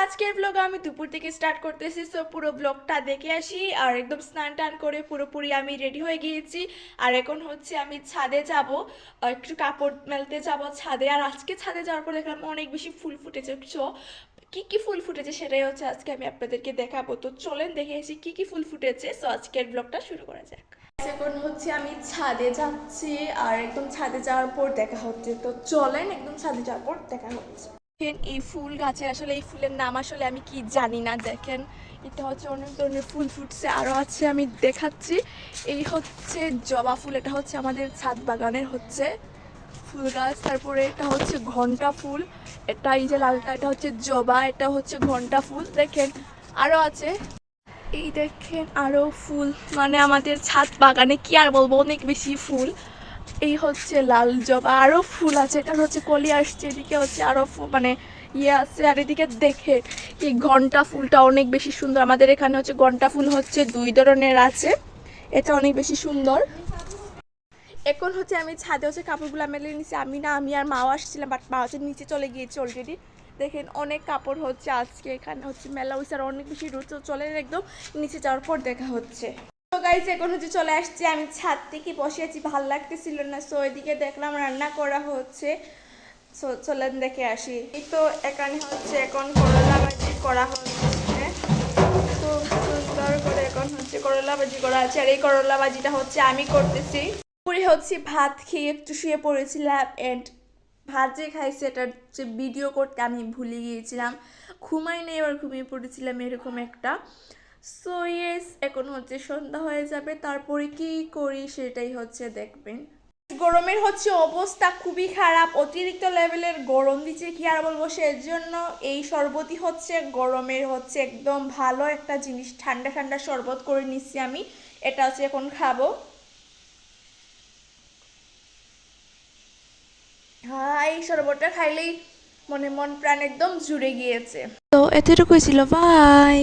আজকের ব্লগ আমি দুপুর থেকে স্টার্ট করতেছি, সো পুরো ব্লগটা দেখে আসি। আর একদম স্নান টান করে পুরোপুরি আমি রেডি হয়ে গিয়েছি। আর এখন হচ্ছে আমি ছাদে যাব, একটু কাপড় মেলতে যাব ছাদে। আর আজকে ছাদে যাওয়ার পর দেখলাম অনেক বেশি ফুল ফুটেছে। সো কি কি ফুল ফুটেছে সেটাই হচ্ছে আজকে আমি আপনাদেরকে দেখাবো। তো চলেন দেখে আসি কি কি ফুল ফুটেছে। সো আজকের ব্লগটা শুরু করা যাক। এখন হচ্ছে আমি ছাদে যাচ্ছি, আর একদম ছাদে যাওয়ার পর দেখা হচ্ছে। তো চলেন একদম ছাদে যাওয়ার পর দেখা হচ্ছে। দেখেন এই ফুল গাছে, আসলে এই ফুলের নাম আসলে আমি কি জানি না। দেখেন এটা হচ্ছে অনেক ধরনের ফুল ফুটছে, আরও আছে আমি দেখাচ্ছি। এই হচ্ছে জবা ফুল, এটা হচ্ছে আমাদের ছাদ বাগানের হচ্ছে ফুল গাছ। তারপরে এটা হচ্ছে ঘন্টা ফুল, এটা এই যে লালটা এটা হচ্ছে জবা, এটা হচ্ছে ঘন্টা ফুল। দেখেন আরও আছে, এই দেখেন আরও ফুল। মানে আমাদের ছাদ বাগানে কি আর বলবো, অনেক বেশি ফুল। এই হচ্ছে লাল জবা, আরও ফুল আছে, এটা হচ্ছে কলি আসছে, এদিকে হচ্ছে আরও মানে ইয়ে আছে। আর এদিকে দেখে এই ঘন্টা ফুলটা অনেক বেশি সুন্দর। আমাদের এখানে হচ্ছে ঘন্টা ফুল হচ্ছে দুই ধরনের আছে, এটা অনেক বেশি সুন্দর। এখন হচ্ছে আমি ছাদে হচ্ছে কাপড়গুলো মেলে নিচ্ছি। আমি আর মাও আসছিলাম, বাট মা হচ্ছে নিচে চলে গিয়েছে অলরেডি। দেখেন অনেক কাপড় হচ্ছে আজকে এখানে হচ্ছে মেলা হয়েছে, আর অনেক বেশি রোদ। চলে একদম নিচে যাওয়ার পর দেখা হচ্ছে। তো গাইস এখন হচ্ছে চলে আসছে, আমি ছাদ থেকে বসে আছি, ভালো লাগতেছিল না। সো এদিকে দেখলাম রান্না করা হচ্ছে, সো চলেন দেখে আসি। এই তো এখানে হচ্ছে এখন করলা ভাজি করা হচ্ছে, খুব সুন্দর করে এখন হচ্ছে করলা ভাজি করা আছে। আর এই করলা ভাজিটা হচ্ছে আমি করতেছি। পরে হচ্ছে ভাত খেয়ে একটু শুয়ে পড়েছিলাম, এন্ড ভাত যে খাইছি এটার যে ভিডিও করতে আমি ভুলে গিয়েছিলাম, ঘুমাই নেই, এবার ঘুমিয়ে পড়েছিলাম এরকম একটা। সো ইয়েস, এখন হচ্ছে সন্ধ্যা হয়ে যাবে, তারপরে কি করি সেটাই হচ্ছে দেখবেন। গরমের হচ্ছে অবস্থা খুবই খারাপ, অতিরিক্ত লেভেলের গরম দিচ্ছে, কি আর বলবো। সেজন্য এই শরবতই হচ্ছে গরমের হচ্ছে একদম ভালো একটা জিনিস, ঠান্ডা ঠান্ডা শরবত করে নিচ্ছি আমি, এটা হচ্ছে এখন খাবো। হ্যাঁ, এই শরবতটা খাইলেই মন প্রাণ একদম জুড়ে গিয়েছে। তো এতটুকুই ছিল, বাই।